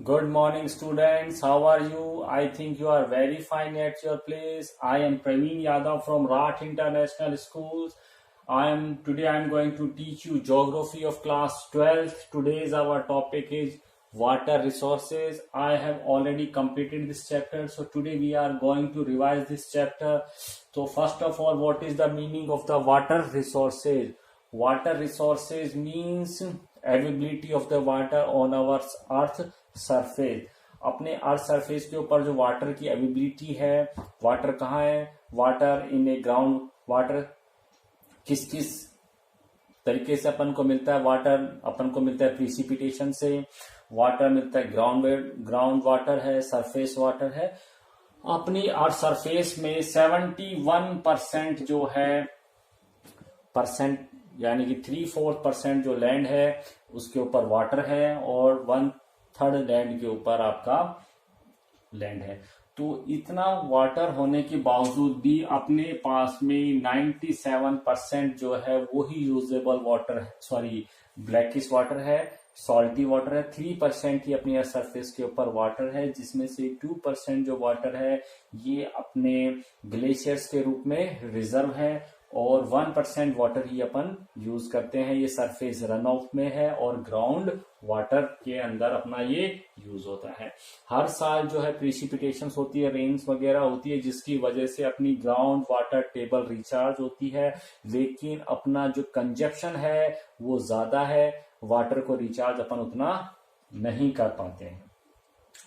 Good morning, students. How are you? I think you are very fine at your place. I am Praveen Yadav from Rat International Schools. I am going to teach you geography of class 12th. Today's our topic is water resources. I have already completed this chapter, so today we are going to revise this chapter. So first of all, what is the meaning of the water resources? Water resources means availability of the water on our earth surface. अपने earth surface के ऊपर जो water की availability है, water कहाँ है, water in A ground water किस किस तरीके से अपन को मिलता है। वाटर अपन को मिलता है प्रिसिपिटेशन से, वाटर मिलता है ग्राउंड वाटर है, सरफेस वाटर है। अपनी अर्थ सरफेस में 71% जो है परसेंट यानी कि 3/4% जो लैंड है उसके ऊपर वाटर है और 1/3 लैंड के ऊपर आपका लैंड है। तो इतना वाटर होने के बावजूद भी अपने पास में 97% जो है वो ही यूजेबल वाटर है, सॉरी ब्लैकिश वाटर है, सॉल्टी वाटर है। 3% ही अपनी सरफेस के ऊपर वाटर है, जिसमें से 2% जो वाटर है ये अपने ग्लेशियर्स के रूप में रिजर्व है और 1% वाटर ही अपन यूज करते हैं। ये सरफेस रन ऑफ में है और ग्राउंड वाटर के अंदर अपना ये यूज होता है। हर साल जो है प्रिसिपिटेशंस होती है, रेन्स वगैरह होती है, जिसकी वजह से अपनी ग्राउंड वाटर टेबल रिचार्ज होती है, लेकिन अपना जो कंजप्शन है वो ज्यादा है, वाटर को रिचार्ज अपन उतना नहीं कर पाते हैं।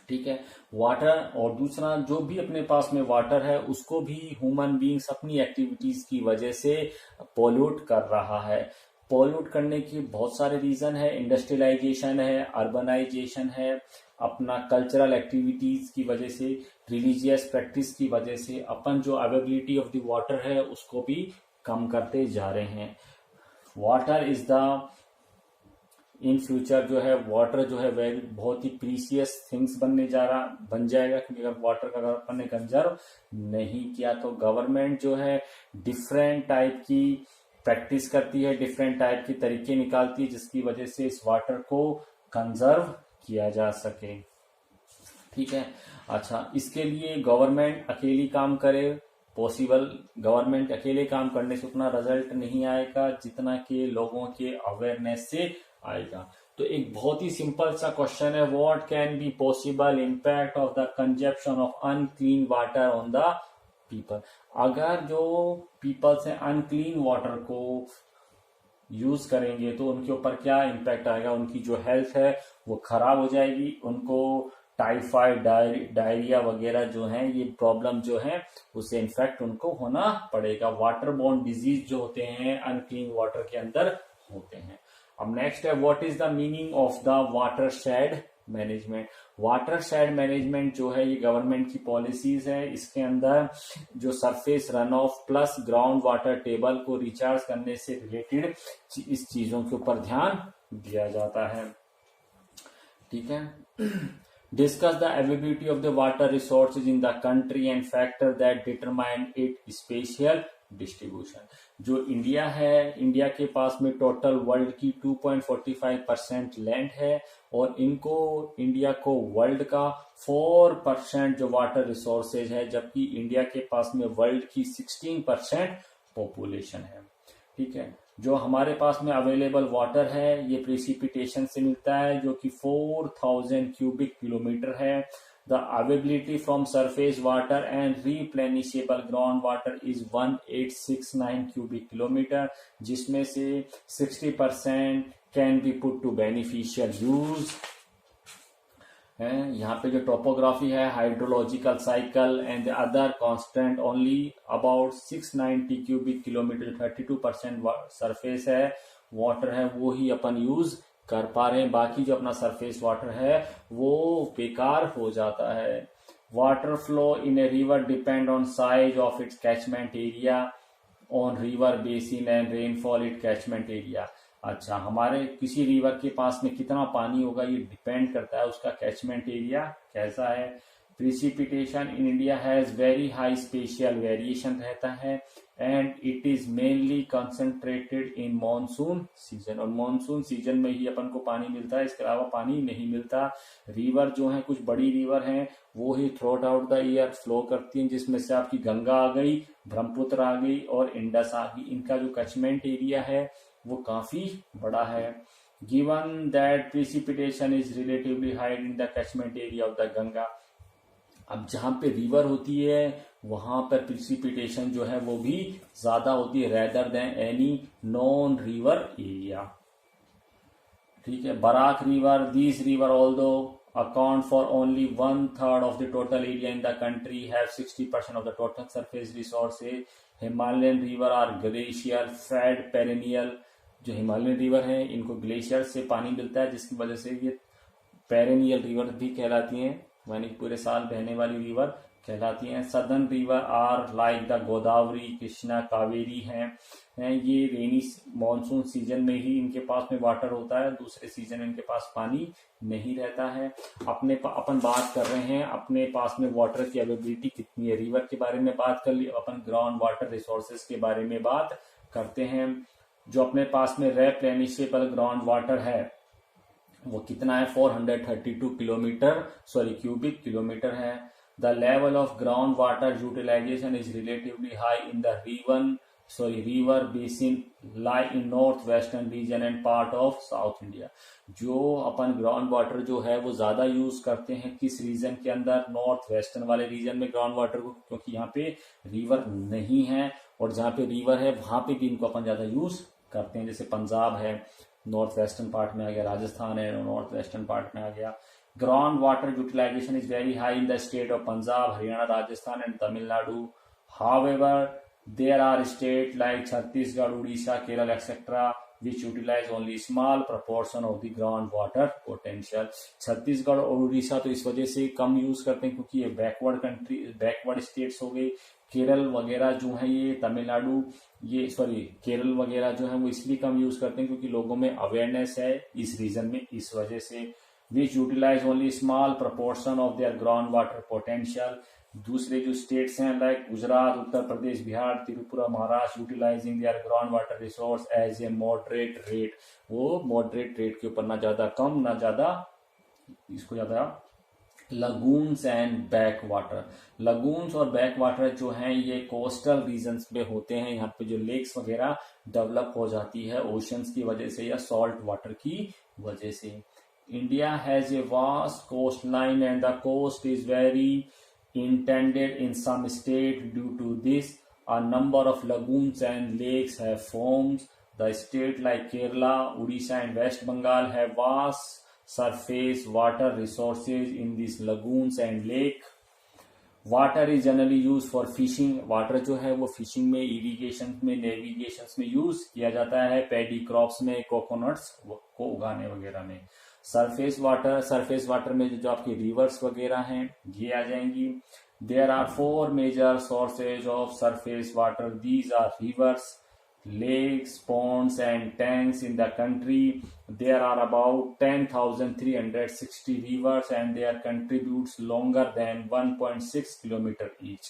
ठीक है, वाटर और दूसरा जो भी अपने पास में वाटर है उसको भी ह्यूमन बीइंग्स अपनी एक्टिविटीज की वजह से पोल्यूट कर रहा है। पोल्यूट करने की बहुत सारे रीजन है, इंडस्ट्रियलाइजेशन है, अर्बनाइजेशन है, अपना कल्चरल एक्टिविटीज की वजह से, रिलीजियस प्रैक्टिस की वजह से अपन जो अवेलेबिलिटी ऑफ द वाटर है उसको भी कम करते जा रहे हैं। Water is the in future जो है वाटर जो है वह बहुत ही प्रीसियस थिंग्स बन जाएगा, क्योंकि अगर वाटर का अगर अपन ने कंजर्व नहीं किया तो गवर्नमेंट जो है डिफरेंट टाइप की प्रैक्टिस करती है, डिफरेंट टाइप की तरीके निकालती है, जिसकी वजह से इस वाटर को कंजर्व किया जा सके। ठीक है, अच्छा, इसके लिए गवर्नमेंट अकेली काम करे पॉसिबल, गवर्नमेंट अकेले काम करने से उतना रिजल्ट नहीं आएगा जितना कि लोगों के अवेयरनेस से आएगा। तो एक बहुत ही सिंपल सा क्वेश्चन है, what can be possible impact of the consumption of unclean water on the people. अगर जो पीपल्स हैं अनक्लीन वाटर को यूज करेंगे तो उनके ऊपर क्या इम्पैक्ट आएगा, उनकी जो हेल्थ है वो खराब हो जाएगी, उनको टाइफाइड डायरिया वगैरह जो है ये प्रॉब्लम जो है उससे इन्फेक्ट उनको होना पड़ेगा। वाटर बोर्न डिजीज जो होते हैं अनक्लीन वाटर के अंदर होते हैं। अब नेक्स्ट है, what is the meaning of the watershed management. Watershed management जो है ये गवर्नमेंट की पॉलिसीज है, इसके अंदर जो surface run of plus ground water table को रिचार्ज करने से रिलेटेड इस चीजों के ऊपर ध्यान दिया जाता है। ठीक है, discuss the availability of the water resources in the country and factor that determine its spatial distribution। जो इंडिया है, इंडिया के पास में टोटल वर्ल्ड की 2.45% लैंड है और इनको इंडिया को वर्ल्ड का 4% जो वाटर रिसोर्सेज है, जबकि इंडिया के पास में वर्ल्ड की 16% पॉपुलेशन है। ठीक है, जो हमारे पास में अवेलेबल वाटर है ये प्रिसिपिटेशन से मिलता है जो कि 4000 क्यूबिक किलोमीटर है। The availability from surface water and replenishable ground water is 1869 cubic kilometre, जिसमें से 60% can be put to beneficial use है। यहाँ पे जो टोपोग्राफी है, hydrological cycle and other constant only about 690 cubic kilometre, 32% surface है water है वो ही अपन यूज कर पा रहे हैं, बाकी जो अपना सरफेस वाटर है वो बेकार हो जाता है। Water flow in a river depend on size of its catchment area, on river basin and rainfall it catchment area. अच्छा, हमारे किसी रिवर के पास में कितना पानी होगा ये डिपेंड करता है उसका कैचमेंट एरिया कैसा है। Precipitation in India has very high spatial variation रहता है and it is mainly concentrated in monsoon season, और मॉनसून सीजन में ही अपन को पानी मिलता है, इसके अलावा पानी नहीं मिलता। रिवर जो है कुछ बड़ी रिवर हैं वो ही throughout the year flow करती हैं, जिसमें से आपकी गंगा आ गई, ब्रह्मपुत्र आ गई और इंडस आ गई। इनका जो कैचमेंट एरिया है वो काफी बड़ा है। Given that precipitation is relatively high in the catchment area of the Ganga, अब जहां पे रिवर होती है वहां पर प्रिसिपिटेशन जो है वो भी ज्यादा होती है rather than any non river area. ठीक है, Barak river, this river although account for only 1/3 of the total area in the country, have 60% of the total surface resources. Himalayan river are glacier fed perennial, जो Himalayan river है इनको glacier से पानी मिलता है, जिसकी वजह से ये पेरेनियल रिवर भी कहलाती हैं, यानी पूरे साल बहने वाली रिवर कहलाती हैं। Southern river are like the Godavari, Krishna, Kaveri हैं, ये रेनी मॉनसून सीजन में ही इनके पास में वाटर होता है, दूसरे सीजन में इनके पास पानी नहीं रहता है। अपन बात कर रहे हैं अपने पास में वाटर की अवेलेबिलिटी कितनी है, रिवर के बारे में बात कर ली, अपन ग्राउंड वाटर रिसोर्सेज के बारे में बात करते हैं। जो अपने पास में रेप्लेनिशेबल ग्राउंड वाटर है वो कितना है, 432 क्यूबिक किलोमीटर है। The level of ground water utilisation is relatively high in the river basin lie in north western region and part of south India. जो अपन ग्राउंड वाटर जो है वो ज्यादा यूज करते हैं किस रीजन के अंदर, नॉर्थ वेस्टर्न वाले रीजन में ग्राउंड वाटर को, क्योंकि यहाँ पे रिवर नहीं है, और जहाँ पे रिवर है वहां पे भी इनको अपन ज्यादा यूज करते हैं। जैसे पंजाब है नॉर्थ वेस्टर्न पार्ट में आ गया, राजस्थान है नॉर्थ वेस्टर्न पार्ट में आ गया। Ground water utilisation is very high in the state of Punjab, Haryana, Rajasthan and Tamil Nadu. However there are states like Chhattisgarh, Odisha, Kerala, etc., which utilize only small proportion of the groundwater potential. Chhattisgarh और उड़ीसा तो इस वजह से कम use करते हैं क्योंकि ये बैकवर्ड स्टेट्स हो गए। केरल वगैरह जो है ये तमिलनाडु केरल वगैरह जो है वो इसलिए कम यूज करते हैं क्योंकि लोगों में अवेयरनेस है इस रीजन में, इस वजह से। which utilize only small proportion of their groundwater potential. दूसरे जो स्टेट्स हैं like Gujarat, Uttar Pradesh, Bihar, Tripura, Maharashtra, utilising their ground water resource as a moderate rate, वो मॉडरेट रेट के ऊपर ना ज्यादा कम ना ज्यादा इसको ज्यादा। Lagoons and back water, lagoons और बैक वाटर जो हैं ये कोस्टल रीजन्स में होते हैं, यहाँ पे जो लेक्स वगैरह डेवलप हो जाती है ओशंस की वजह से या सॉल्ट वाटर की वजह से। India has a vast coast line and the coast is very intended in some state. Due to this, a number of lagoons and lakes have formed. The state like Kerala, Odisha and West Bengal have vast surface water resources in these lagoons and lake. Water is generally used for fishing. Water जो है वो fishing में, irrigation में, navigation में use किया जाता है, paddy crops में, कोकोनट्स को उगाने वगैरह में। सरफेस वाटर में जो आपकी रिवर्स वगैरह हैं ये आ जाएंगी। There are 4 major sources of surface water, these are rivers, lakes, ponds and tanks in the country. There are about 10,360 rivers and their contributes longer than 1.6 kilometer each.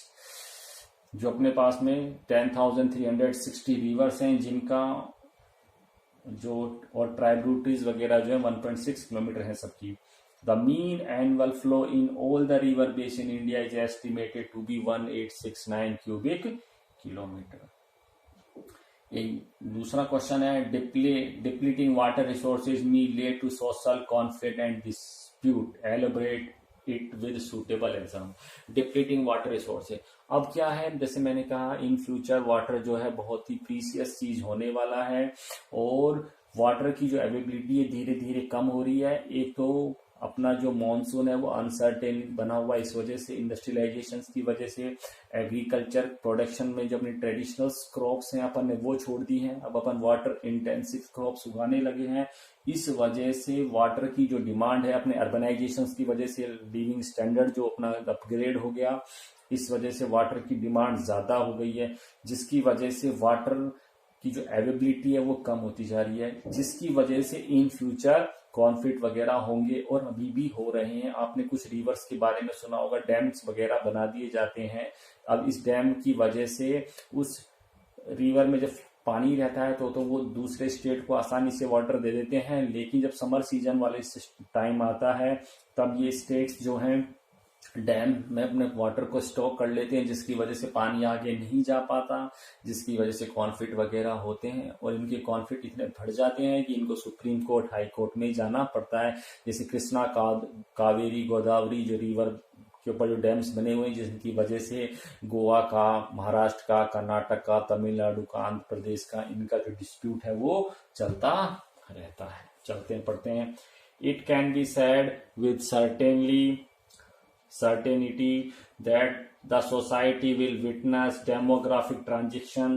जो अपने पास में 10,360 rivers हैं जिनका जो और ट्राइब्यूटरीज वगैरह जो है 1.6 किलोमीटर है सबकी। The mean annual flow in all the river basin in India is estimated to be 1869 cubic kilometre. दूसरा क्वेश्चन है depleting water resources may lead to social conflict and dispute, elaborate it with suitable example. Depleting water resources अब क्या है, जैसे मैंने कहा in future water जो है बहुत ही प्रीसियस चीज होने वाला है और वाटर की जो अवेलेबिलिटी है धीरे धीरे कम हो रही है। एक तो अपना जो मॉनसून है वो अनसर्टेन बना हुआ है, इस वजह से इंडस्ट्रियलाइजेशन की वजह से एग्रीकल्चर प्रोडक्शन में जो अपनी ट्रेडिशनल क्रॉप्स हैं अपन ने वो छोड़ दी हैं, अब अपन वाटर इंटेंसिव क्रॉप्स उगाने लगे हैं। इस वजह से वाटर की जो डिमांड है अपने अर्बनाइजेशन की वजह से, लिविंग स्टैंडर्ड जो अपना अपग्रेड हो गया, इस वजह से वाटर की डिमांड ज्यादा हो गई है, जिसकी वजह से वाटर की जो अवेलेबिलिटी है वो कम होती जा रही है, जिसकी वजह से इन फ्यूचर कॉन्फ्लिक्ट वगैरह होंगे और अभी भी हो रहे हैं। आपने कुछ रिवर्स के बारे में सुना होगा, डैम्स वगैरह बना दिए जाते हैं। अब इस डैम की वजह से उस रिवर में जब पानी रहता है तो वो दूसरे स्टेट को आसानी से वाटर दे देते हैं, लेकिन जब समर सीजन वाले टाइम आता है तब ये स्टेट्स जो हैं डैम में अपने वाटर को स्टॉक कर लेते हैं, जिसकी वजह से पानी आगे नहीं जा पाता, जिसकी वजह से कॉन्फ्लिक्ट वगैरह होते हैं और इनके कॉन्फ्लिक्ट इतने बढ़ जाते हैं कि इनको सुप्रीम कोर्ट, हाई कोर्ट में जाना पड़ता है। जैसे कृष्णा, कावेरी, गोदावरी जो रिवर के ऊपर जो डैम्स बने हुए हैं, जिनकी वजह से गोवा का, महाराष्ट्र का, कर्नाटक का, तमिलनाडु का, आंध्र प्रदेश का, इनका जो डिस्प्यूट है वो चलता रहता है। चलते हैं, पढ़ते हैं। It can be said with certainty that the society will witness demographic transition,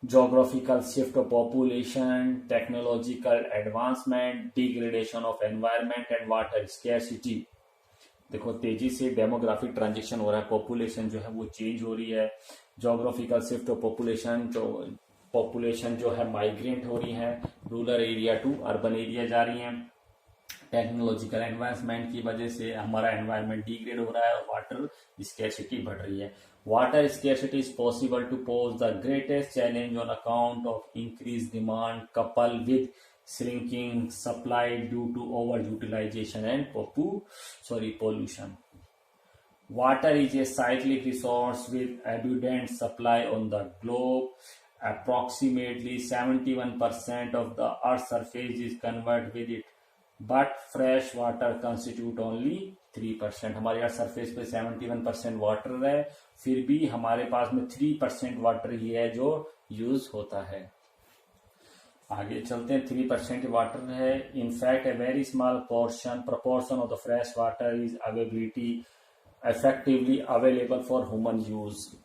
geographical shift of population, technological advancement, degradation of environment and water scarcity। देखो, तेजी से डेमोग्राफिक ट्रांजिशन हो रहा है, पॉपुलेशन जो है वो चेंज हो रही है, जोग्राफिकल शिफ्ट ऑफ पॉपुलेशन जो है माइग्रेट हो रही है, rural area to urban area जा रही है, टेक्नोलॉजिकल एडवांसमेंट की वजह से हमारा एनवायरनमेंट डिग्रेड हो रहा है और वाटर स्कैर्सिटी बढ़ रही है। Water scarcity is possible to pose the greatest challenge on account of increase demand couple with shrinking supply due to overutilization and pollution. Water is a cyclic resource with abundant supply on the globe. Approximately 71% of the Earth's surface is covered with it, but fresh water constitute only 3%। हमारे earth surface पे 71% water है, फिर भी हमारे पास में 3% water ही है जो use होता है। आगे चलते हैं। 3% वाटर है। In fact a very small proportion of the fresh water is effectively available for human use.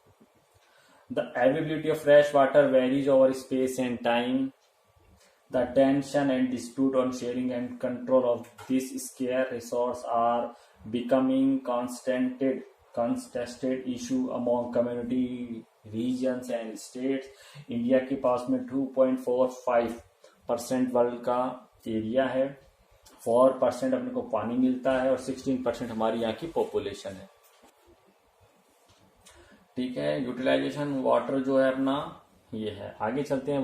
The availability of fresh water varies over space and time. The tension and dispute on sharing and control of this scarce resource are becoming contested issue among community, regions and states. India के पास में 2.45% world का area है, 4% अपने को पानी मिलता है और 16% हमारी यहाँ की पॉपुलेशन है। ठीक है, यूटिलाइजेशन वाटर जो है अपना ये है। आगे चलते हैं।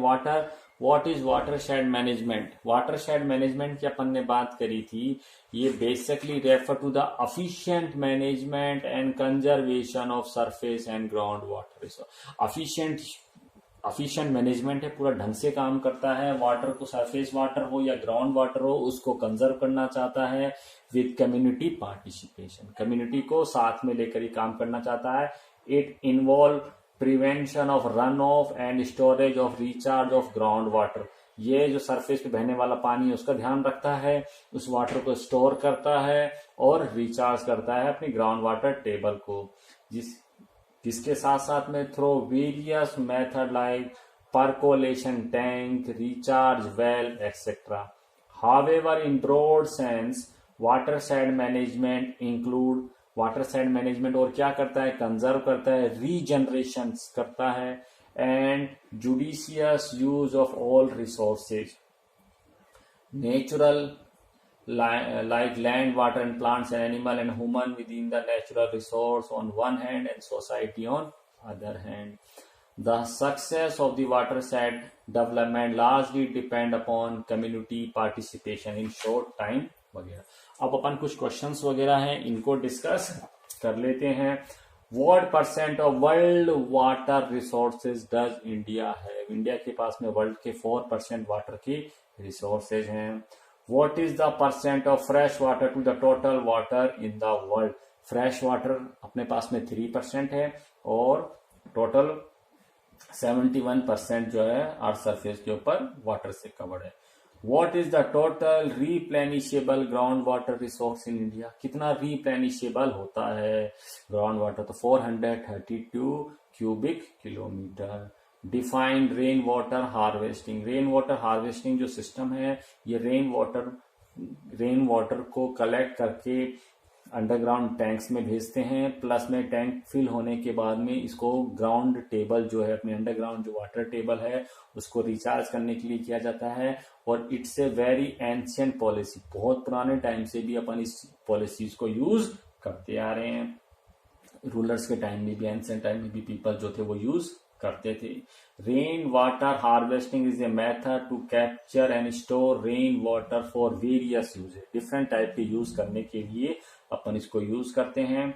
What is watershed management. Watershed management की अपन ने बात करी थी। ये basically refer to the efficient management and conservation of surface and ground water resource. Efficient management है, पूरा ढंग से काम करता है। वाटर को, सरफेस वाटर हो या ग्राउंड वाटर हो, उसको कंजर्व करना चाहता है विद कम्युनिटी पार्टिसिपेशन। कम्युनिटी को साथ में लेकर ही काम करना चाहता है। It involve prevention of run of and storage of recharge of ground water. ये जो सरफेस पे बहने वाला पानी है उसका ध्यान रखता है, उस वाटर को स्टोर करता है और रिचार्ज करता है अपनी ग्राउंड वाटर टेबल को, जिसके साथ साथ में through various method like percolation tank, recharge well etcetera. However in broad sense watershed management और क्या करता है, कंजर्व करता है, रीजनरेशन करता है and judicious use of all resources natural like land, water and plants and animal and human within the natural resource on one hand and society on other hand. The success of the watershed development largely depend upon community participation in short time वगैरह। अब अपन कुछ questions वगैरह हैं, इनको discuss कर लेते हैं। What % of world water resources does India have? India के पास में वर्ल्ड के 4% वाटर की रिसोर्सेज हैं। What is the % of fresh water to the total water in the world? Fresh water अपने पास में 3% है और टोटल 71% जो है अर्थ सरफेस के ऊपर वाटर से कवर्ड है। What is the total replenishable ground water resource in India? कितना replenishable होता है ग्राउंड वाटर? तो 432 cubic kilometre. Defined rain water harvesting. Rain water harvesting जो सिस्टम है, ये रेन वाटर को कलेक्ट करके अंडरग्राउंड टैंक्स में भेजते हैं, प्लस में टैंक फिल होने के बाद में इसको ग्राउंड टेबल जो है, अपने अंडरग्राउंड जो वाटर टेबल है उसको रिचार्ज करने के लिए किया जाता है और it's a very ancient policy, बहुत पुराने टाइम से भी अपन इस पॉलिसीज को यूज करते आ रहे हैं। रूलर्स के टाइम में भी, एंशियंट टाइम में भी पीपल जो थे वो यूज करते थे। Rain water harvesting is a method to capture and store rain water for various usages, different type के यूज करने के लिए अपन इसको यूज करते हैं।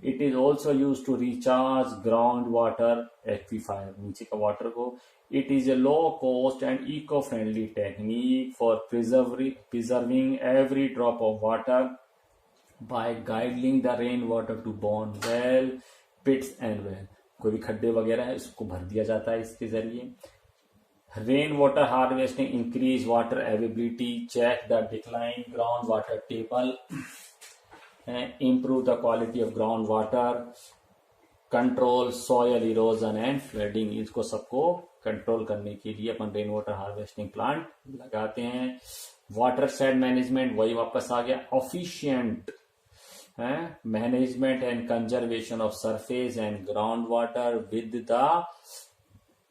It is also use to recharge ground water aquifer, नीचे का वाटर को। It is a low cost and eco friendly technique for preserving every drop of water by guiding the rain water to bond well, pits and well, कोई भी खड्डे वगैरह है उसको भर दिया जाता है इसके जरिए। Rain water harvesting increase water availability, check the decline ground water table, improve the quality of ground water, control soil erosion and flooding, इसको सबको कंट्रोल करने के लिए अपन रेन वाटर हार्वेस्टिंग प्लांट लगाते हैं। वाटर शेड मैनेजमेंट, वही वापस आ गया। Efficient management and conservation of surface and ground water with the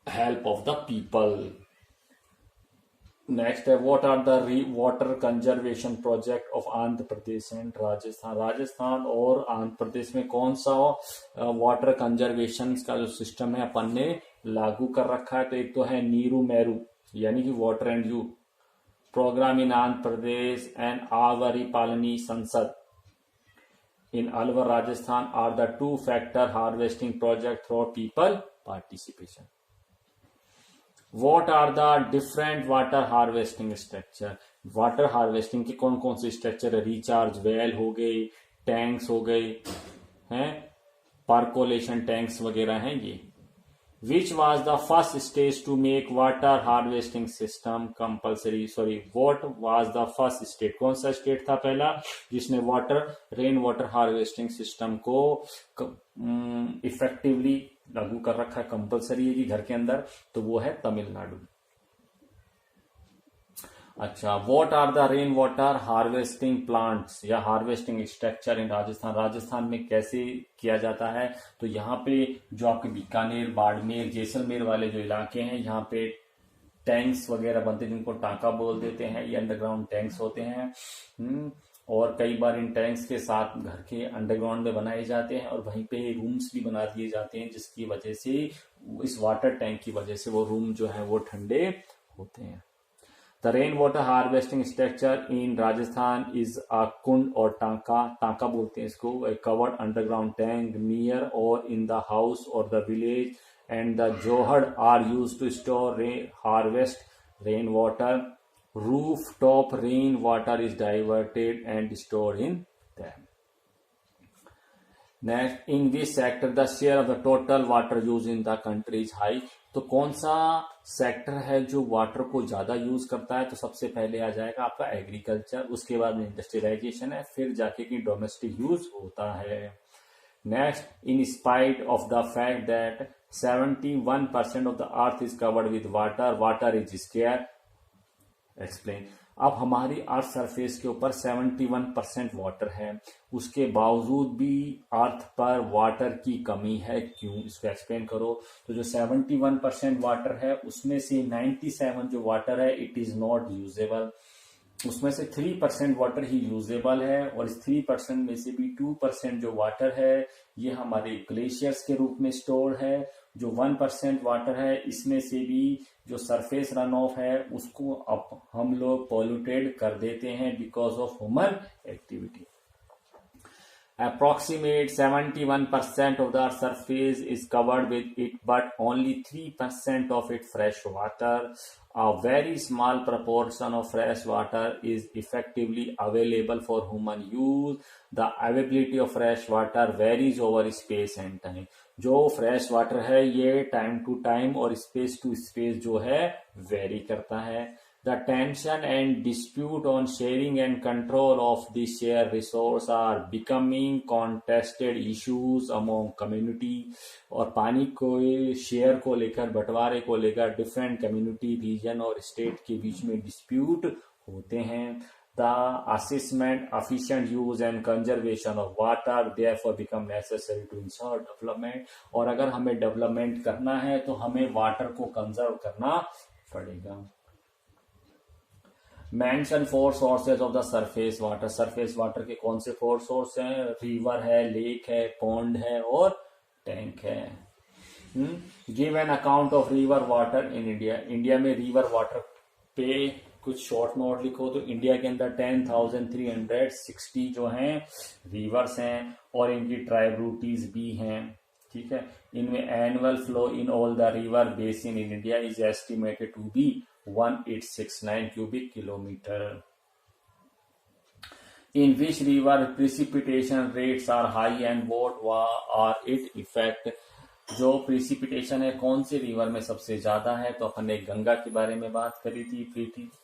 help of the people. Next है what are the water conservation project of Andhra Pradesh and Rajasthan. Rajasthan और आंध्र प्रदेश में कौन सा वाटर कंजर्वेशन का जो सिस्टम है अपन ने लागू कर रखा है? तो एक तो है नीरू मेरू यानी कि water and you programme in Andhra Pradesh and Arvari Pani संसद in Alwar, Rajasthan are the two factor harvesting project through people participation. What are the different water harvesting structure? Water harvesting के कौन कौन से स्ट्रक्चर है? रिचार्ज वेल हो गई, टैंक्स हो गए हैं, पार्कोलेशन टैंक्स वगैरह हैं ये। Which was the first stage to make water harvesting system compulsory? Sorry, what was the first state? कौन सा स्टेट था पहला जिसने रेन वाटर हार्वेस्टिंग सिस्टम को इफेक्टिवली लागू कर रखा है, कंपलसरी है कि घर के अंदर? तो वो है तमिलनाडु। अच्छा, what are the rain water harvesting plants या harvesting structure in Rajasthan? Rajasthan में कैसे किया जाता है? तो यहाँ पे जो आपके बीकानेर, बाड़मेर, जैसलमेर वाले जो इलाके हैं, यहाँ पे टैंक्स वगैरह बनते हैं जिनको टांका बोल देते हैं। ये अंडरग्राउंड टैंक्स होते हैं और कई बार इन टैंक्स के साथ घर के अंडरग्राउंड में बनाए जाते हैं और वहीं पे रूम्स भी बना दिए जाते हैं, जिसकी वजह से इस वाटर टैंक की वजह से वो रूम जो है वो ठंडे होते हैं। The rainwater harvesting structure in Rajasthan is a kund or टांका बोलते हैं इसको, a covered underground tank near or in the house or the village, and the johad are used to store harvest rainwater. Rooftop rainwater is diverted and stored in them. Next, in this sector, the share of the total water used in the country is high. तो कौन सा sector है जो water को ज्यादा use करता है? तो सबसे पहले आ जाएगा आपका एग्रीकल्चर, उसके बाद में इंडस्ट्रियलाइजेशन है, फिर जाके की डोमेस्टिक यूज होता है। Next, in spite of the fact that 71% of the earth is covered with water, water is square. Explain. अब हमारी अर्थ सरफेस के ऊपर 71% वाटर है, उसके बावजूद भी अर्थ पर वाटर की कमी है, क्यों? इसको एक्सप्लेन करो। तो जो 71% वाटर है उसमें से 97 जो वाटर है इट इज नॉट यूजेबल, उसमें से 3% वाटर ही यूजेबल है और इस 3% में से भी 2% जो वाटर है ये हमारे ग्लेशियर्स के रूप में स्टोर है। जो 1% वाटर है इसमें से भी जो सरफेस रन ऑफ है उसको अब हम लोग पॉल्यूटेड कर देते हैं because of human activity. Approximate 71% of the surface is covered with it, but only 3% of it fresh water. A very small proportion of fresh water is effectively available for human use. The availability of fresh water varies over space and time. जो fresh water है ये time to time और space to space जो है very करता है। The tension and dispute on sharing and control of the shared resource are becoming contested issues among community. और पानी को शेयर को लेकर, बंटवारे को लेकर डिफरेंट कम्युनिटी, रीजन और स्टेट के बीच में डिस्प्यूट होते हैं। The assessment, efficient use and conservation of water therefore become necessary to ensure development. और अगर हमें डेवलपमेंट करना है तो हमें वाटर को कंजर्व करना पड़ेगा। Mention 4 sources of the surface water. Surface water के कौन से 4 सोर्स हैं? रिवर है, लेक है, पॉन्ड है और टैंक है। Give an account of river water in India. India में रिवर वाटर पे कुछ शॉर्ट नोट लिखो। तो इंडिया के अंदर 10,360 जो हैं रिवर्स हैं और इनकी ट्राइब्यूटीज भी हैं। ठीक है, इनमें annual flow in all the river basin in India is estimated to be 1869 cubic kilometer. In which river precipitation rates are high and what are its effect? जो प्रिसिपिटेशन है कौन से रिवर में सबसे ज्यादा है? तो अपन ने गंगा के बारे में बात करी थी।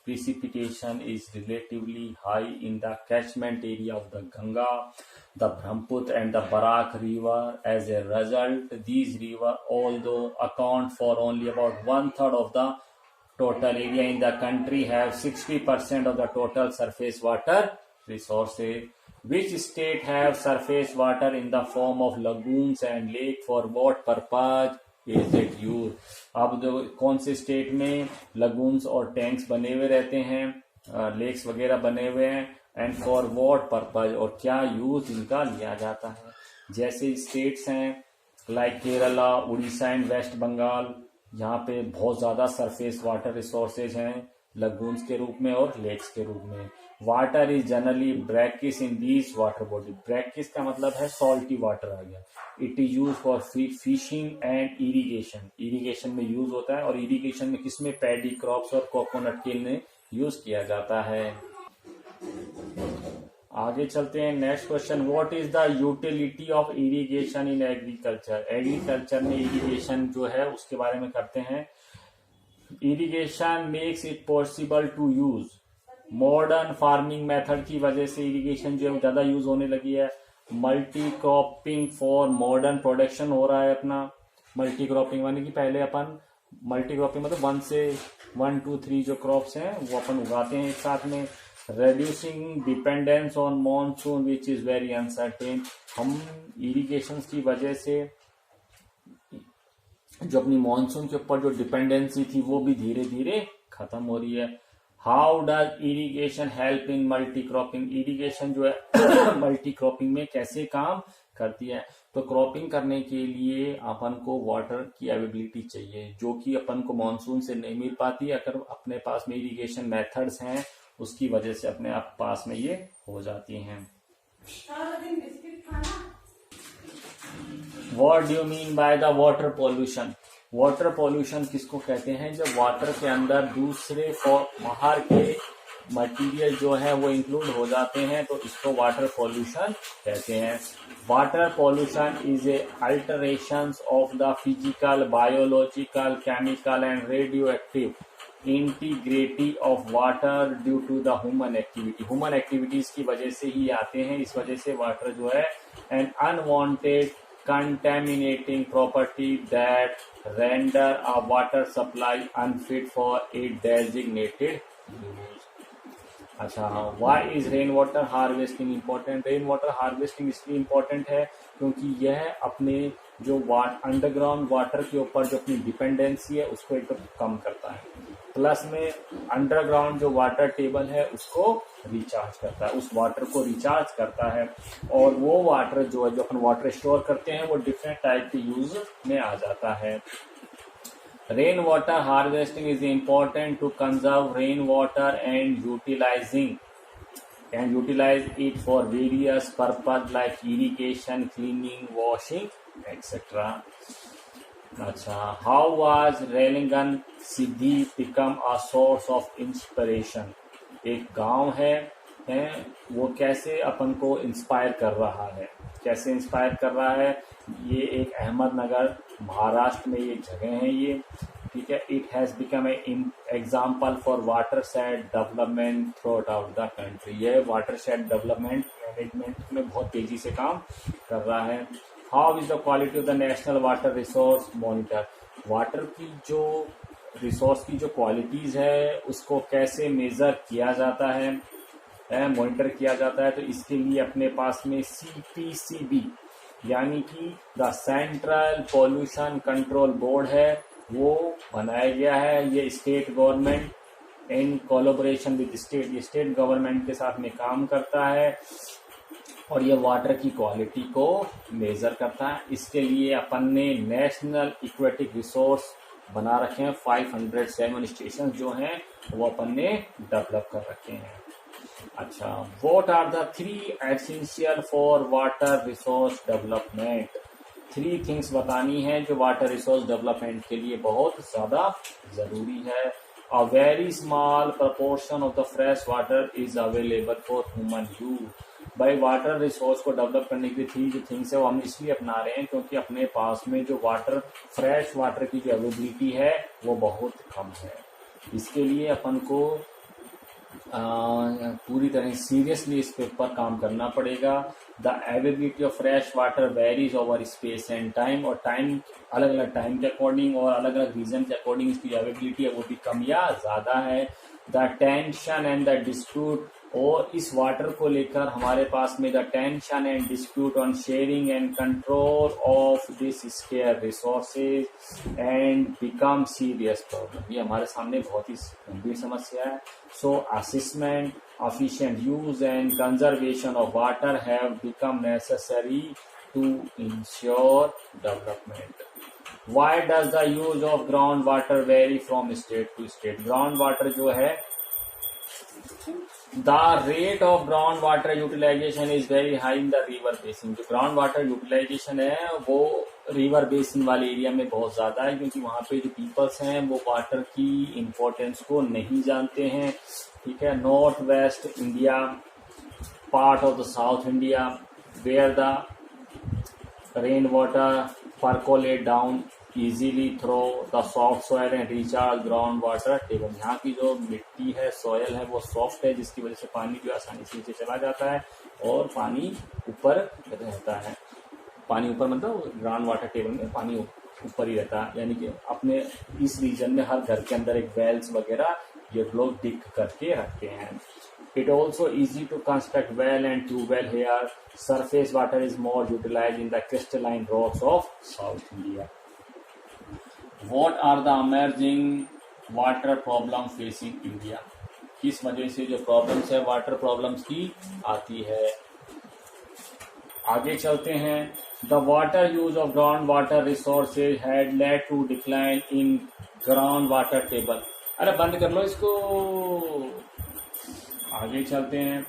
Precipitation is relatively high in the catchment area of the Ganga, the Brahmaputra and the Barak river. As a result these river although account for only about 1/3 of the total area in the country have 60% of the total surface water resources. Which state have surface water in the form of lagoons and lake? For what purpose is it used? अब कौन से state में lagoons और tanks बने हुए रहते हैं, lakes वगैरह बने हुए हैं, एंड फॉर व्हाट पर्पज, और क्या यूज इनका लिया जाता है? जैसे स्टेट्स हैं लाइक केरला, उड़ीसा एंड वेस्ट बंगाल, यहाँ पे बहुत ज्यादा सरफेस वाटर रिसोर्सेज हैं लगून्स के रूप में और लेक्स के रूप में. Water is generally brackish in these water body. Brackish का मतलब है सॉल्टी वाटर आ गया. It is use for fishing and irrigation. Irrigation में यूज होता है, और इरिगेशन में किसमें, पैडी क्रॉप्स और कोकोनट के लिए यूज किया जाता है. आगे चलते हैं. Next question, what is the utility of irrigation in agriculture. Agriculture में इरिगेशन जो है उसके बारे में करते हैं. Irrigation makes it possible to use. Modern farming method की वजह से इरिगेशन जो है ज्यादा यूज होने लगी है. Multi cropping for modern production हो रहा है अपना. मल्टी क्रॉपिंग माने कि पहले अपन मल्टी क्रॉपिंग मतलब 1 2 3 जो क्रॉप्स हैं वो अपन उगाते हैं एक साथ में. Reducing dependence on monsoon which is very uncertain. हम इरिगेशन की वजह से जो अपनी मॉनसून के ऊपर जो डिपेंडेंसी थी वो भी धीरे धीरे खत्म हो रही है. How does irrigation help in multi cropping. Irrigation जो है मल्टी क्रॉपिंग में कैसे काम करती है. तो क्रॉपिंग करने के लिए अपन को वाटर की अवेलेबिलिटी चाहिए जो कि अपन को मॉनसून से नहीं मिल पाती. अगर अपने पास में इरिगेशन मेथड्स हैं उसकी वजह से अपने आप पास में ये हो जाती हैं. What do you mean by the water pollution. Water pollution किसको कहते हैं, जब वाटर के अंदर दूसरे बाहर के मटेरियल जो है वो इंक्लूड हो जाते हैं तो इसको वाटर पॉल्यूशन कहते हैं. Water pollution is a alteration of the physical, biological, chemical and radio active integrity of water due to the human activity. Human activities की वजह से ही आते हैं. इस वजह से वाटर जो है an unwanted contaminating property that render a water supply unfit for a designated use. अच्छा, why is rain water harvesting important? Rain water harvesting इसलिए इम्पोर्टेंट है क्योंकि यह अपने जो अंडरग्राउंड वाटर के ऊपर जो अपनी डिपेंडेंसी है उसको एकदम कम करता है. प्लस में अंडरग्राउंड जो वाटर टेबल है उसको रिचार्ज करता है, उस वाटर को रिचार्ज करता है. और वो वाटर जो है जो अपन वाटर स्टोर करते हैं वो डिफरेंट टाइप के यूज में आ जाता है. Rain water harvesting is important to conserve rain water and utilise it for various purpose like irrigation, cleaning, washing etcetera. अच्छा, how was Ralegan Siddhi become a source of inspiration. एक गांव है वो कैसे अपन को इंस्पायर कर रहा है. कैसे इंस्पायर कर रहा है, ये एक अहमदनगर महाराष्ट्र में ये जगह है ये. ठीक है, it has become a example for water shade development through out the country. ये वाटर शेड डेवलपमेंट मैनेजमेंट में बहुत तेजी से काम कर रहा है. How is the quality of the national water resource monitor. Water की जो रिसोर्स की जो क्वालिटीज है उसको कैसे मेजर किया जाता है, मॉनिटर किया जाता है. तो इसके लिए अपने पास में CPCB यानी कि the central pollution control board है वो बनाया गया है. ये state government in collaboration with state, ये स्टेट गवर्नमेंट के साथ में काम करता है और ये वाटर की क्वालिटी को मेजर करता है। इसके लिए अपन ने नेशनल इक्वेटिक रिसोर्स बना रखे हैं, 507 स्टेशन जो हैं वो अपन ने डेवलप कर रखे हैं। अच्छा, what are the 3 essential for water resource development? 3 things बतानी है जो वाटर रिसोर्स डेवलपमेंट के लिए बहुत ज्यादा जरूरी है। A very small proportion of the fresh water is available for human use. भाई वाटर रिसोर्स को डेवलप करने की 3 जो थिंग्स है वो हम इसलिए अपना रहे हैं क्योंकि अपने पास में जो वाटर, फ्रेश वाटर की जो अवेलेबिलिटी है वो बहुत कम है। इसके लिए अपन को पूरी तरह सीरियसली इस पे ऊपर काम करना पड़ेगा। The availability of fresh water varies over space and time, और टाइम अलग अलग टाइम के अकॉर्डिंग और अलग अलग रीजन के अकॉर्डिंग इसकी जो अवेलेबिलिटी है वो भी कम या ज्यादा है। The tension and the dispute, और इस वाटर को लेकर हमारे पास में the tension and dispute on sharing and control of this square resources and become serious problem, ये हमारे सामने बहुत ही गंभीर समस्या है। सो assessment, efficient use and conservation of water have become necessary to ensure development. Why does the use of groundwater vary from state to state? Groundwater जो है, the rate of groundwater utilization is very high in the river basin. जो groundwater utilization है वो river basin वाले area में बहुत ज्यादा है क्योंकि वहां पे जो पीपल्स हैं वो वाटर की इम्पोर्टेंस को नहीं जानते हैं। ठीक है, north west India, part of the south India where the rain water percolate down easily through the soft soil and recharge ground water table. यहाँ की जो मिट्टी है, सॉयल है, वो सॉफ्ट है जिसकी वजह से पानी जो आसानी से नीचे चला जाता है और पानी ऊपर रहता है। पानी ऊपर मतलब ग्राउंड वाटर टेबल में पानी ऊपर ही रहता है, यानी कि अपने इस रीजन में हर घर के अंदर एक वेल्स वगैरह ये लोग डिग करके रखते हैं। It also easy to construct well and tubewell here. Surface water is more utilise in the crystalline rocks of south India. What are the emerging water problem facing India? किस वजह से जो प्रॉब्लम्स है वाटर प्रॉब्लम्स की आती है? आगे चलते हैं। The water use of ground water resources had led to decline in ground water table. अरे बंद कर लो इसको। आगे चलते हैं।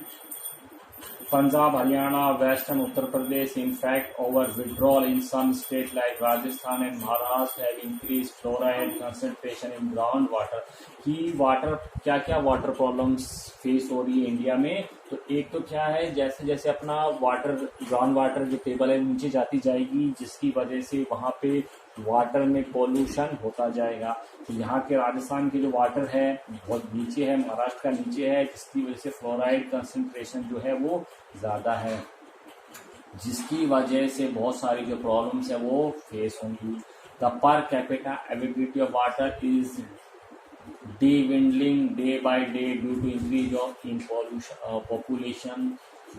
Punjab, Haryana, western Uttar Pradesh, in fact, over withdrawal in some states like Rajasthan and Maharashtra have increased fluoride concentration in groundwater. कि water क्या क्या वाटर प्रॉब्लम्स फेस हो रही है इंडिया में? तो एक तो क्या है, जैसे जैसे अपना वाटर, ग्राउंड वाटर जो टेबल है नीचे जाती जाएगी जिसकी वजह से वहां पे वाटर में पॉल्यूशन होता जाएगा। तो यहाँ के राजस्थान के जो वाटर है बहुत नीचे है, महाराष्ट्र का नीचे है, जिसकी वजह से फ्लोराइड कंसंट्रेशन जो है वो ज्यादा है, जिसकी वजह से बहुत सारी जो प्रॉब्लम्स है वो फेस होंगी। The per capita availability of water is dwindling day by day due to increase of in population.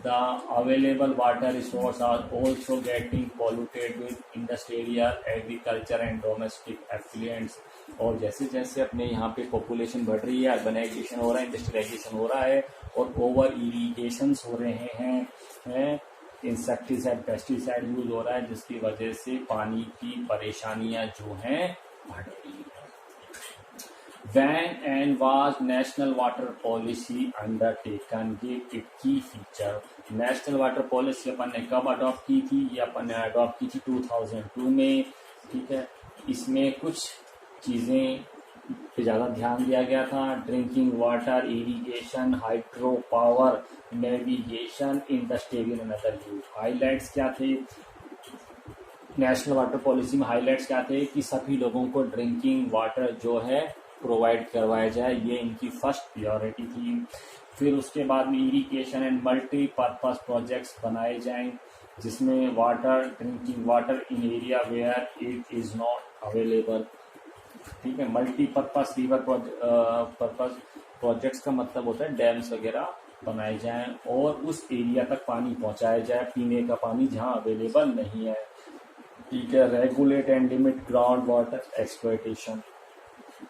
The available water resources are also getting polluted with industrial, agriculture and domestic effluents. और जैसे जैसे अपने यहाँ पे population बढ़ रही है, urbanisation हो रहा है, इंडस्ट्रियलाइजेशन हो रहा है और ओवर इरिगेशन हो रहे हैं, इंसेक्टिसाइड, पेस्टिसाइड यूज हो रहा है, जिसकी वजह से पानी की परेशानियां जो हैं बढ़ रही है। When and was national water policy undertaken? ये एक की फीचर। नेशनल वाटर पॉलिसी अपन ने कब अडॉप्ट की थी? ये अपन ने अडॉप्ट की थी 2002 में। ठीक है, इसमें कुछ चीजें पे ज्यादा ध्यान दिया गया था। Drinking water, irrigation, hydro power, navigation, industrial and other use. Highlights क्या थे नेशनल वाटर पॉलिसी में? हाईलाइट्स क्या थे कि सभी लोगों को ड्रिंकिंग वाटर जो है प्रोवाइड करवाया जाए, ये इनकी फर्स्ट प्रायोरिटी थी। फिर उसके बाद में इरिगेशन एंड मल्टीपर्पज प्रोजेक्ट्स बनाए जाएं जिसमें water, drinking water in area where it is not available. ठीक है, मल्टीपर्पज रिवर पर्पज प्रोजेक्ट्स का मतलब होता है डैम्स वगैरह बनाए जाएं और उस एरिया तक पानी पहुंचाया जाए, पीने का पानी जहां अवेलेबल नहीं है। ठीक है, regulate and limit ground water exploitation.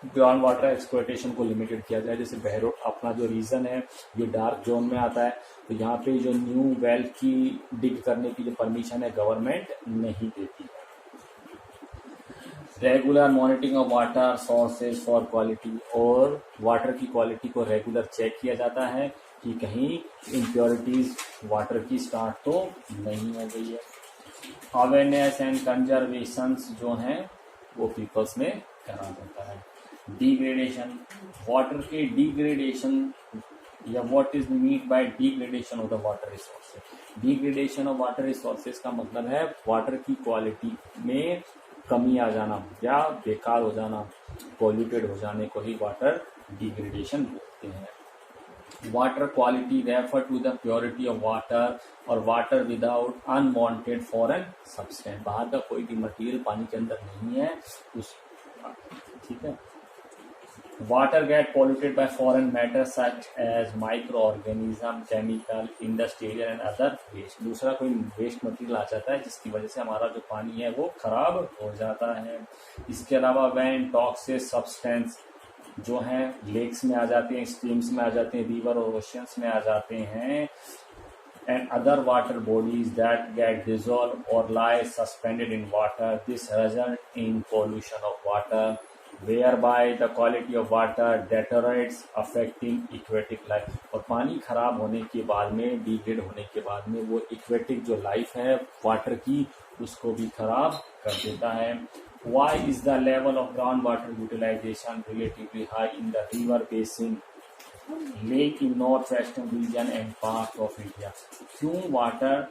Ground water exploitation को लिमिटेड किया जाए। जैसे बहरोड अपना जो रीजन है ये डार्क जोन में आता है, तो यहाँ पे जो न्यू वेल की डिग करने की जो परमिशन है गवर्नमेंट नहीं देती है। Regular monitoring of water sources for quality, और वाटर की क्वालिटी को रेगुलर चेक किया जाता है कि कहीं इम्प्योरिटीज वाटर की स्टार्ट तो नहीं हो गई है। अवेयरनेस एंड कंजर्वेशन जो हैं वो पीपल्स में करा जाता है। डिग्रेडेशन, वाटर के डिग्रेडेशन या what is mean by degradation of the water resources. Degradation of water resources का मतलब है वाटर की क्वालिटी में कमी आ जाना या बेकार हो जाना, पॉल्यूटेड हो जाने को ही वाटर डिग्रेडेशन बोलते हैं। Water quality refer to the purity of water और water without unwanted foreign substance, बाहर का कोई भी मटेरियल पानी के अंदर नहीं है उस, ठीक है। Water get polluted by foreign matter such as micro organism, chemical, industrial and other waste. दूसरा कोई वेस्ट मटेरियल आ जाता है जिसकी वजह से हमारा जो पानी है वो खराब हो जाता है। इसके अलावा व्हेन टॉक्सिक सब्सटेंस जो हैं लेक्स में आ जाते हैं, स्ट्रीम्स में आ जाते हैं, रिवर और ओशियंस में आ जाते हैं, and other water bodies that get dissolved or lie suspended in water, this result in pollution of water whereby the quality of water deteriorates affecting aquatic life। और पानी खराब होने के बाद में, डिग्रेड होने के बाद में वो एक्वेटिक जो लाइफ है वाटर की उसको भी खराब कर देता है। Why is the level of groundwater utilization relatively high in the river basin, lake in north western region and part of India? क्यों वाटर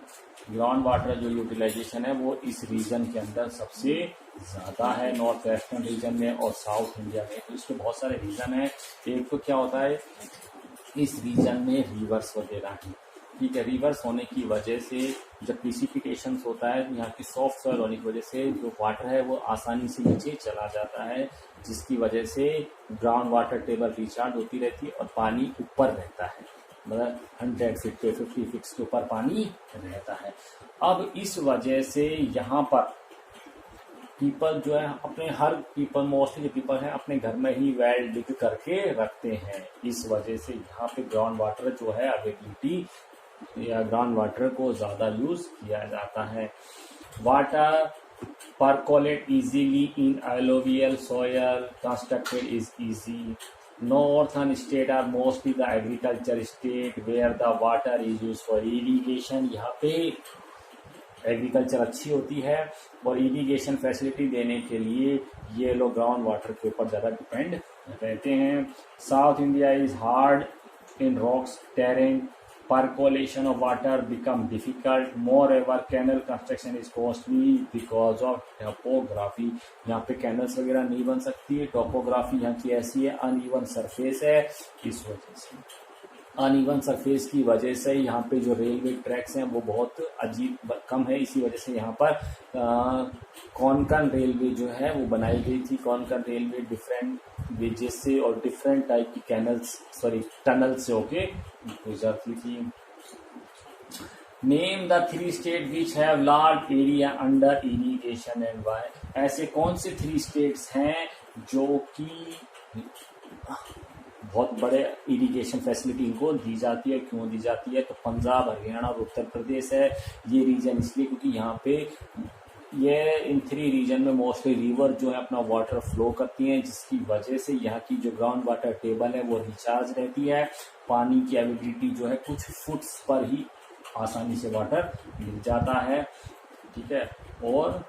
ग्राउंड वाटर जो यूटिलाइजेशन है वो इस रीजन के अंदर सबसे ज़्यादा है, नॉर्थ वेस्टर्न रीजन में और साउथ इंडिया में? तो इसके बहुत सारे रीजन हैं। एक तो क्या होता है, इस रीजन में रिवर्स वगैरह हैं, ठीक है। रिवर्स होने की वजह से जब प्रिसिपिटेशन होता है यहाँ की सॉफ्ट सॉइल होने की वजह से जो वाटर है वो आसानी से नीचे चला जाता है, जिसकी वजह से ग्राउंड वाटर टेबल रिचार्ज होती रहती है और पानी ऊपर रहता है, मतलब 100 फीट पे 50 फीट के ऊपर पानी रहता है। अब इस वजह से यहाँ पर पीपल जो है अपने, हर पीपल मोस्टली जो पीपल है अपने घर में ही वेल डिग करके रखते हैं। इस वजह से यहाँ पे ग्राउंड वाटर जो है अवेलेबिलिटी या ग्राउंड वाटर को ज़्यादा यूज किया जाता है। Water percolate easily in alluvial soil, constructed is easy. Northern state are mostly the agriculture state where the water is used for irrigation। यहाँ पे एग्रीकल्चर अच्छी होती है और इरिगेशन फैसिलिटी देने के लिए ये लोग ग्राउंड वाटर के ऊपर ज़्यादा डिपेंड रहते हैं। South India is hard in rocks terrain, percolation of water become difficult, moreover canal construction is costly because of topography। यहाँ पे कैनल्स वगैरह नहीं बन सकती है, टोपोग्राफी यहाँ की ऐसी है, अनइवन सरफेस है, इस वजह से अनइवन सरफेस की वजह से यहाँ पे जो रेलवे ट्रैक्स हैं वो बहुत अजीब कम है। इसी वजह से यहाँ पर कॉनकन रेलवे जो है वो बनाई गई थी। कॉनकन रेलवे डिफरेंट वेजेस से और डिफरेंट टाइप की कैनल्स टनल से होके गुजरती थी। Name the 3 state which have large area under irrigation and why. ऐसे कौन से 3 स्टेट्स हैं जो कि बहुत बड़े इरिगेशन फैसिलिटी इनको दी जाती है? क्यों दी जाती है? तो पंजाब, हरियाणा और उत्तर प्रदेश है। ये रीजन इसलिए क्योंकि यहाँ पे ये इन 3 रीजन में मोस्टली रिवर जो है अपना वाटर फ्लो करती हैं, जिसकी वजह से यहाँ की जो ग्राउंड वाटर टेबल है वो रिचार्ज रहती है। पानी की अवेलेबिलिटी जो है कुछ फुट्स पर ही आसानी से वाटर मिल जाता है, ठीक है। और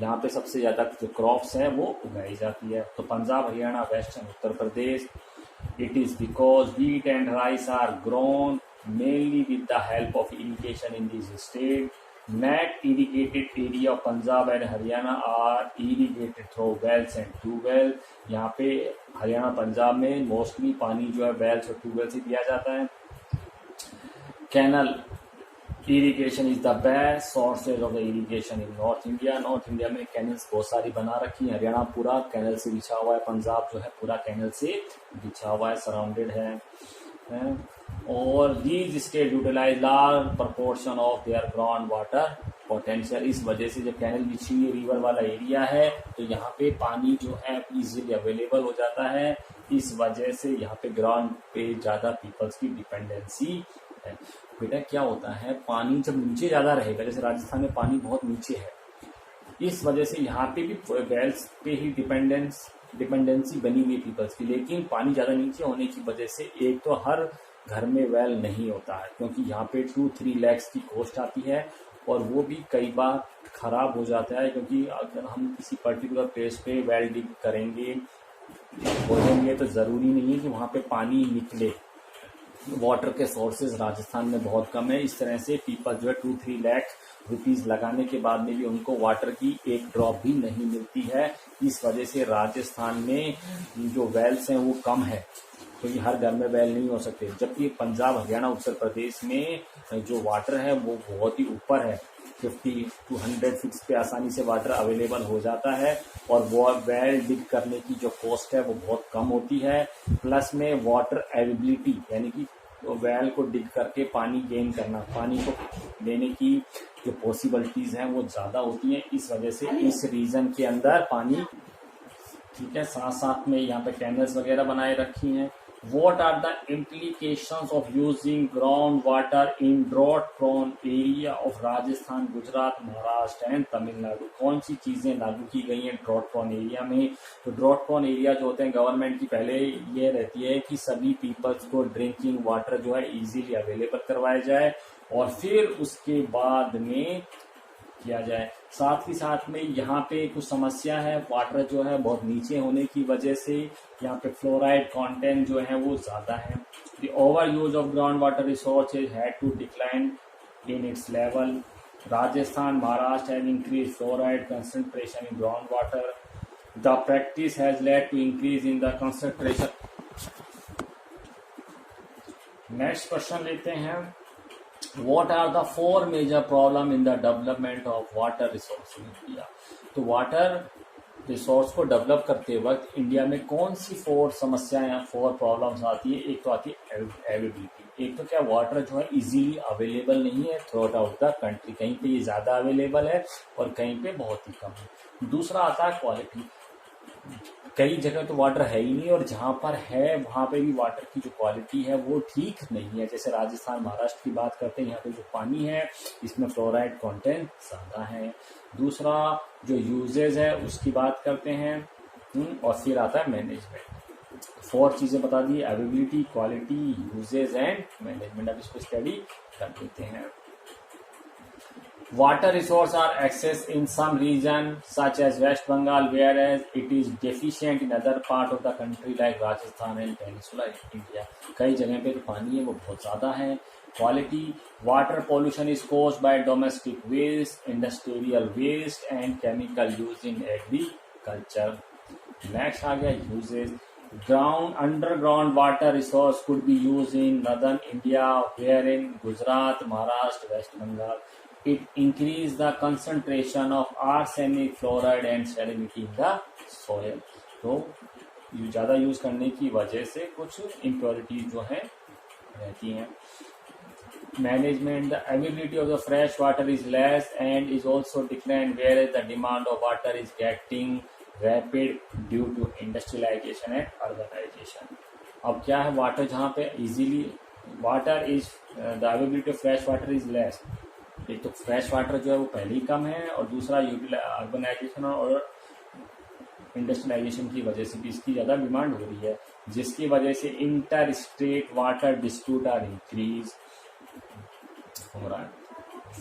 यहाँ पे सबसे ज़्यादा जो क्रॉप्स हैं वो उगाई जाती है। तो Punjab, Haryana, western Uttar Pradesh, it is because wheat and rice are grown mainly with the help of irrigation in these states। Net irrigated area of Punjab and Haryana are irrigated through wells and tubewells। यहाँ पे हरियाणा पंजाब में mostly पानी जो है Wales और tubewell से दिया जाता है। Canal irrigation is the best sources of the irrigation in north India. North India में कैनल्स बहुत सारी बना रखी है। हरियाणा पूरा कैनल से बिछा हुआ है, पंजाब जो है पूरा कैनल से बिछा हुआ है, सराउंडेड है। और these state utilise large proportion of their ground water potential. इस वजह से जब कैनल बिछी हुई रिवर वाला एरिया है तो यहाँ पे पानी जो है इजीली अवेलेबल हो जाता है। इस वजह से यहाँ पे ग्राउंड पे ज्यादा पीपल्स की डिपेंडेंसी है। बेटा क्या होता है, पानी जब नीचे ज्यादा रहेगा, जैसे राजस्थान में पानी बहुत नीचे है, इस वजह से यहाँ पे भी वेल्स पे ही डिपेंडेंसी बनी हुई पीपल्स की। लेकिन पानी ज्यादा नीचे होने की वजह से एक तो हर घर में वेल नहीं होता है, क्योंकि यहाँ पे 2-3 lakhs की कॉस्ट आती है और वो भी कई बार खराब हो जाता है, क्योंकि अगर हम किसी पर्टिकुलर प्लेस पे वेल डिग करेंगे खोदेंगे तो जरूरी नहीं है कि वहाँ पे पानी निकले। वाटर के सोर्सेज राजस्थान में बहुत कम है। इस तरह से पीपल जो है 2-3 लाख रुपीज लगाने के बाद में भी उनको वाटर की एक ड्रॉप भी नहीं मिलती है। इस वजह से राजस्थान में जो वेल्स हैं वो कम है, क्योंकि हर घर में वेल नहीं हो सकते। जबकि पंजाब, हरियाणा, उत्तर प्रदेश में जो वाटर है वो बहुत ही ऊपर है, 50 to 100 फीट पे आसानी से वाटर अवेलेबल हो जाता है और वो वेल डिग करने की जो कॉस्ट है वो बहुत कम होती है। प्लस में वाटर अवेलेबिलिटी यानी कि वेल को डिग करके पानी गेन करना, पानी को लेने की जो पॉसिबिलिटीज हैं वो ज्यादा होती हैं। इस वजह से इस रीजन के अंदर पानी ठीक है। साथ साथ में यहाँ पे कैनल्स वगैरह बनाए रखी हैं। What are the implications of using groundwater in drought-prone area of Rajasthan, Gujarat, Maharashtra and Tamil Nadu? कौन सी चीजें लागू की गई हैं ड्रॉट प्रोन एरिया में? तो ड्रॉट प्रोन एरिया जो होते हैं, गवर्नमेंट की पहले ये रहती है कि सभी पीपल्स को ड्रिंकिंग वाटर जो है इजीली अवेलेबल करवाया जाए और फिर उसके बाद में किया जाए। साथ ही साथ में यहाँ पे कुछ समस्या है, वाटर जो है बहुत नीचे होने की वजह से यहाँ पे फ्लोराइड कंटेंट जो है वो ज्यादा है। The over use of ground water resources had to decline in its level. Rajasthan, Maharashtra have increase fluoride concentration in ground water. The practice has led to increase in the concentration. Next question लेते हैं। What are the 4 major problem in the development of water resource in India? तो water resource को develop करते वक्त India में कौन सी 4 समस्याएं या 4 प्रॉब्लम्स आती है? एक तो आती है अवेलेबिलिटी। एक तो क्या वाटर जो है इजीली अवेलेबल नहीं है थ्रू आउट द कंट्री, कहीं पे ये ज्यादा अवेलेबल है और कहीं पे बहुत ही कम है। दूसरा आता है क्वालिटी। कई जगह तो वाटर है ही नहीं और जहां पर है वहां पे भी वाटर की जो क्वालिटी है वो ठीक नहीं है। जैसे राजस्थान, महाराष्ट्र की बात करते हैं, यहाँ पे जो पानी है इसमें फ्लोराइड कंटेंट ज्यादा है। दूसरा जो यूजेज है उसकी बात करते हैं और फिर आता है मैनेजमेंट। 4 चीजें बता दी, availability, quality, usages and management. अब इसको स्टडी कर लेते हैं। Water resources are accessed in some region such as West Bengal, whereas it is deficient in other part of the country like Rajasthan and Peninsula India. कई जगह पे तो पानी है वो बहुत ज़्यादा है। Quality, water pollution is caused by domestic waste, industrial waste and chemical use in agriculture. Next आ गया uses. Underground water resource could be used in northern India, wherein Gujarat, Maharashtra, West Bengal. It increase the concentration of arsenic, fluoride and salinity in the soil. तो ज़्यादा use करने की वजह से कुछ impurity जो है रहती हैं। Management, the availability of the fresh water is less and is also declined, whereas the demand of water is getting rapid due to industrialization and urbanization. अब क्या है, वाटर जहाँ पे easily water is the availability of fresh water is less. एक तो fresh water जो है वो पहले ही कम है और दूसरा अर्बनाइजेशन और इंडस्ट्रियलाइजेशन की वजह से भी इसकी ज़्यादा डिमांड हो रही है, जिसकी वजह से inter state water dispute are increase हो रहा है।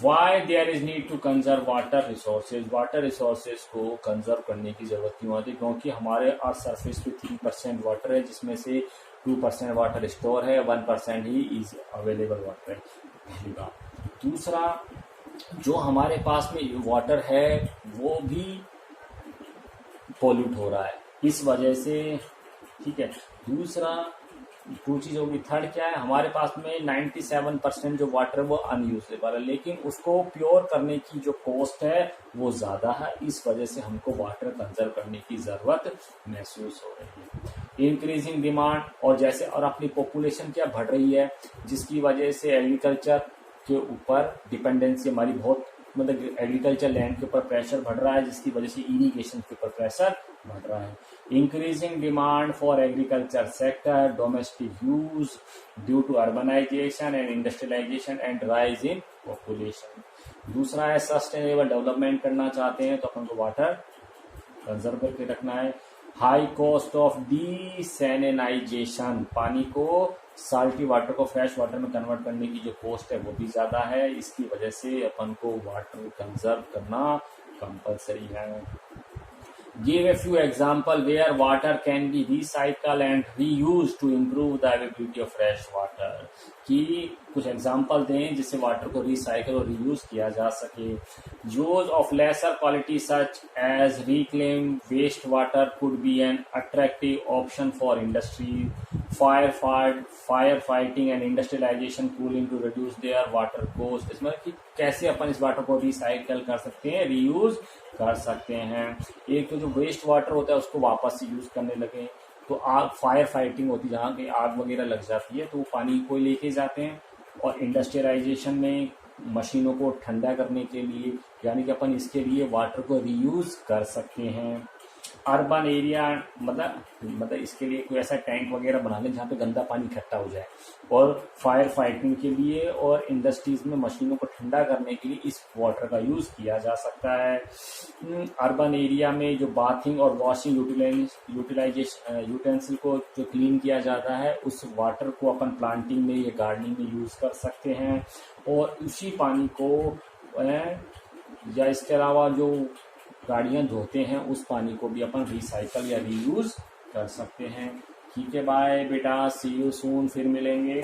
Why there is need to conserve water resources? Water resources को कंजर्व करने की जरूरत क्यों आती है? क्योंकि हमारे अर्थ सरफेस पे 3% वाटर है, जिसमें से 2% वाटर स्टोर है, 1% ही इज अवेलेबल वाटर है। पहली बात। दूसरा, जो हमारे पास में वाटर है वो भी पॉल्यूट हो रहा है इस वजह से, ठीक है। दूसरा 2 चीज होगी। थर्ड क्या है, हमारे पास में 97% जो वाटर वो अनयूजेबल है, लेकिन उसको प्योर करने की जो कॉस्ट है वो ज्यादा है। इस वजह से हमको वाटर कंजर्व करने की जरूरत महसूस हो रही है। इंक्रीजिंग डिमांड, और जैसे और अपनी पॉपुलेशन क्या बढ़ रही है, जिसकी वजह से एग्रीकल्चर के ऊपर डिपेंडेंसी हमारी बहुत मतलब एग्रीकल्चर लैंड के ऊपर प्रेशर बढ़ रहा है, जिसकी वजह से इरिगेशन के ऊपर प्रेशर बढ़ रहा है। Increasing demand for agriculture sector, domestic use due to urbanisation and industrialisation and rise in population. दूसरा है सस्टेनेबल डेवलपमेंट करना चाहते हैं तो अपन को वाटर कंजर्व करके रखना है। हाई कॉस्ट ऑफ डिसैलिनाइजेशन, पानी को साल्टी वाटर को फ्रेश वाटर में कन्वर्ट करने की जो कॉस्ट है वो भी ज़्यादा है, इसकी वजह से अपन को वाटर कंजर्व करना कंपलसरी है। Give a few example where water can be recycled and reused to improve the availability of fresh water। कि कुछ एग्जाम्पल दें जिससे वाटर को रिसाइकल और रीयूज किया जा सके। Use of lesser quality such as reclaim waste water could be an attractive option for industry, fire fighting and industrialisation cooling to reduce their water cost. इसमें कि कैसे अपन इस वाटर को रिसाइकल कर सकते हैं, रीयूज कर सकते हैं। एक तो जो वेस्ट वाटर होता है उसको वापस से यूज करने लगे, तो आग फायर फाइटिंग होती है, जहाँ कहीं आग वगैरह लग जाती है तो वो पानी को लेके जाते हैं। और इंडस्ट्रियलाइजेशन में मशीनों को ठंडा करने के लिए, यानी कि अपन इसके लिए वाटर को रीयूज कर सकते हैं। अर्बन एरिया मतलब इसके लिए कोई ऐसा टैंक वगैरह बना लें जहाँ पे गंदा पानी इकट्ठा हो जाए। और फायर फाइटिंग के लिए और इंडस्ट्रीज में मशीनों को ठंडा करने के लिए इस वाटर का यूज किया जा सकता है। अर्बन एरिया में जो बाथिंग और वॉशिंग यूटेंसिल को जो क्लीन किया जाता है उस वाटर को अपन प्लांटिंग में या गार्डनिंग में यूज कर सकते हैं। और उसी पानी को या इसके अलावा जो गाड़ियां धोते हैं उस पानी को भी अपन रिसाइकल या रीयूज कर सकते हैं। ठीक है, बाय बेटा, सी यू सून, फिर मिलेंगे।